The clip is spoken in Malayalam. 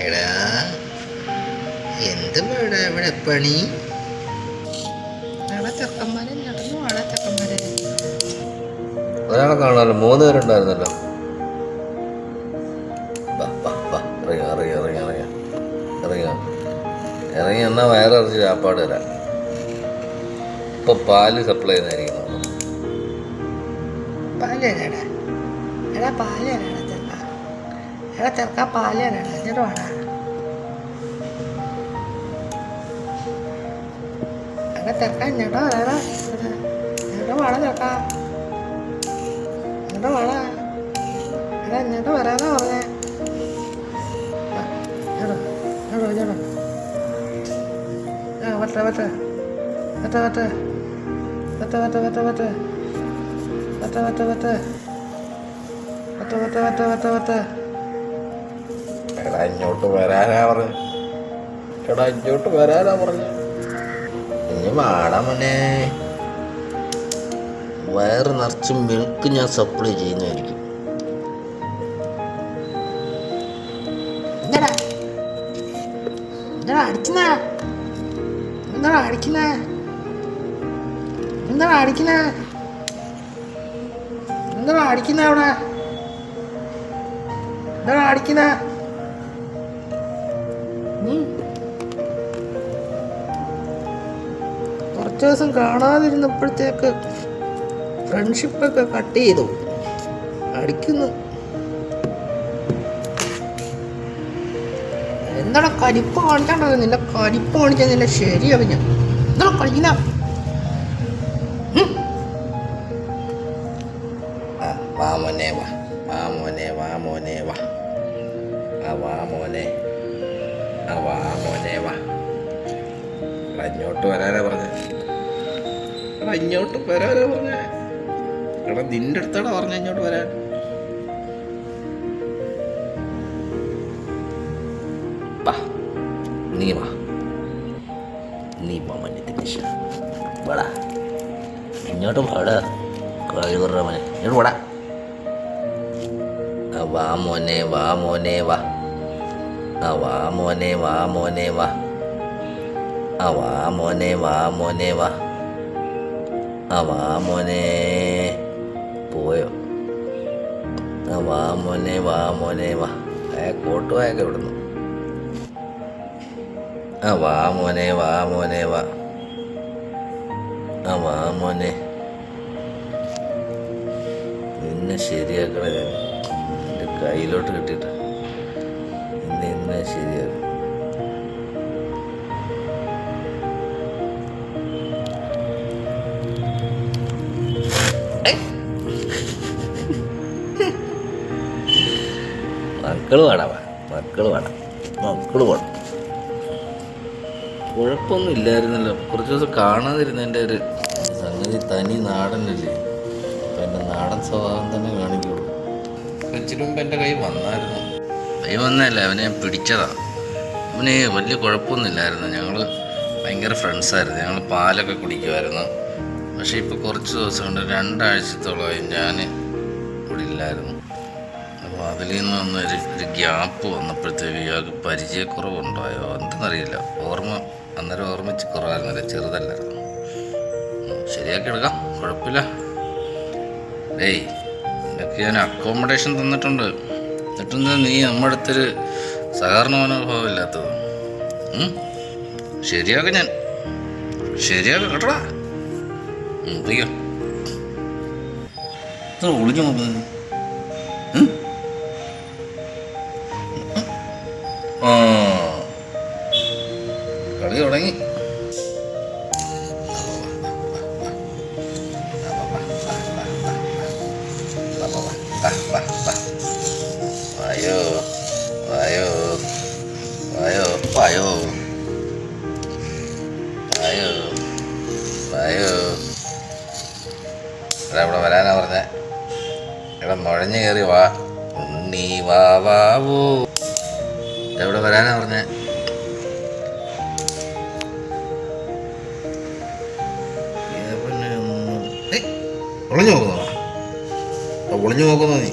എടാ എന്ത് ഇവിടെ പണി? ചെറുക്കന്മാരെ നടന്നു വാടാ ചെറുക്കന്മാരെ. ഒരാളെ കാണാമല്ലോ, 3 പേരുണ്ടായിരുന്നല്ലോ. ഇറങ്ങി എന്നാൽ വയറിറച്ചി ചാപ്പാട് തരാം. ഇപ്പൊ പാല് സപ്ലൈ ചെയ്യുന്നതായിരിക്കും. പാല് തരാടാ. എടാ പാല് തരാടാ ചെറുക്ക. എടാ ചെറുക്ക പാല് തരാടാ. എന്നിട്ട് വാടാ. എടാ ചെറുക്ക എന്നിട്ടോ വരാടാ. എന്നിട്ടോ വാടാ ചെറുക്ക. എന്നിട്ടോ വാടാ. എടാ എന്നിട്ട് വരാനാ പറഞ്ഞേ. എടാ ഇങ്ങോട്ട് വരാനാ പറഞ്ഞു. ഇനി വാടാ മോനെ. വയറ് നിറച്ച് മിൽക്ക് ഞാൻ സപ്ലൈ ചെയ്യുന്നതായിരിക്കും. എന്താ അടിക്കുന്നേ? എന്താ അടിക്കുന്നേ? എന്താ അടിക്കുന്നേ? എന്താ അടിക്കുന്നേ അവിടെ? എന്താ അടിക്കുന്നേ? കുറച്ച് ദിവസം കാണാതിരുന്നപ്പോഴത്തേക്ക് ഫ്രണ്ട്ഷിപ്പൊക്കെ കട്ട് ചെയ്തു. അടിക്കുന്നു. എന്താടാ കരിപ്പ് കാണിച്ചാണ്ടത്? നിന്റെ കരിപ്പ് കാണിച്ചാൽ നിന്നെ ശരിയാവും ഞാൻ. എന്താ കളിക്കുന്ന? വാ മോനെ വാ, വാ മോനെ, വാ മോനെ വാ, വാ മോനെ, വാ മോനെ വാ. ഇങ്ങോട്ട് വരാനാ പറഞ്ഞേ. ഇങ്ങോട്ട് വരാനാ പറഞ്ഞേ. എടാ നിന്റെ അടുത്താടാ പറഞ്ഞ ഇങ്ങോട്ട് വരാൻ. നീ വാ മഞ്ഞ വാടാ. ഇങ്ങോട്ട് വാടാ. കഴിവറ മോനെ, ഇങ്ങോട്ട് വാടാ. വാ മോനെ, വാ മോനെ വാ, വാ മോനെ, വാ മോനെ വാ, വാ മോനെ, വാ മോനെ വാ, വാ മോനെ. പോയോ? വാ മോനെ, വാ മോനെ വാ. കോട്ടുവായൊക്കെ ഇവിടുന്നു. വാ മോനെ, വാ മോനെ വാ, വാ മോനെ. നിന്നെ ശരിയാക്കണേ. എൻ്റെ കയ്യിലോട്ട് കിട്ടിയിട്ട് നിന്നെ ശരിയാക്കും. മക്കള് വേണം. കുഴപ്പമൊന്നും ഇല്ലായിരുന്നല്ലോ. കുറച്ച് ദിവസം കാണാതിരുന്നതിൻ്റെ ഒരു സംഗതി. തനി നാടനല്ലേ, അപ്പം എൻ്റെ നാടൻ സ്വഭാവം തന്നെ കാണിക്കുള്ളൂ. ഇച്ചിരി മുമ്പ് എൻ്റെ കൈ വന്നായിരുന്നു. കൈ വന്നതല്ലേ, അവനെ പിടിച്ചതാ. അവന് വലിയ കുഴപ്പമൊന്നുമില്ലായിരുന്നു. ഞങ്ങൾ ഭയങ്കര ഫ്രണ്ട്സായിരുന്നു. ഞങ്ങൾ പാലൊക്കെ കുടിക്കുമായിരുന്നു. പക്ഷേ ഇപ്പോൾ കുറച്ച് ദിവസം കൊണ്ട് 2 ആഴ്ചത്തോളമായി ഞാൻ ഇവിടെ ഇല്ലായിരുന്നു. അപ്പോൾ അതിൽ നിന്ന് ഒരു ഗ്യാപ്പ് വന്നപ്പോഴത്തേക്ക് ഇയാൾക്ക് പരിചയക്കുറവുണ്ടായോ എന്തെന്നറിയില്ല. അന്നേരം ഓർമ്മിച്ച് കുറവായിരുന്നല്ലേ, ചെറുതല്ലായിരുന്നു. ശരിയാക്കി എടുക്കാം, കുഴപ്പമില്ല. ഡേയ് നിനക്ക് ഞാൻ അക്കോമഡേഷൻ തന്നിട്ടുണ്ട്. എന്നിട്ടെന്താ നീ നമ്മുടെ അടുത്തൊരു സഹകരണ മനോഭാവം ഇല്ലാത്തത്? ശരിയാക്കാം, ഞാൻ ശരിയാക്കാം കേട്ടോടാ. അയ്യോ ഇത്ര ഒളിഞ്ഞു നോക്കുന്നത്. കളി തുടങ്ങി. വായോ വായോ വായോ വായോ വായോ വായോ. എടാ ഇവിടെ വരാനാ പറഞ്ഞേ. എടാ നുഴഞ്ഞു കയറി വാ ഉണ്ണി, വാ വാവോ. എവിടെ വരാനാ പറഞ്ഞേ. ഒളിഞ്ഞു നോക്കുന്നോ നീ?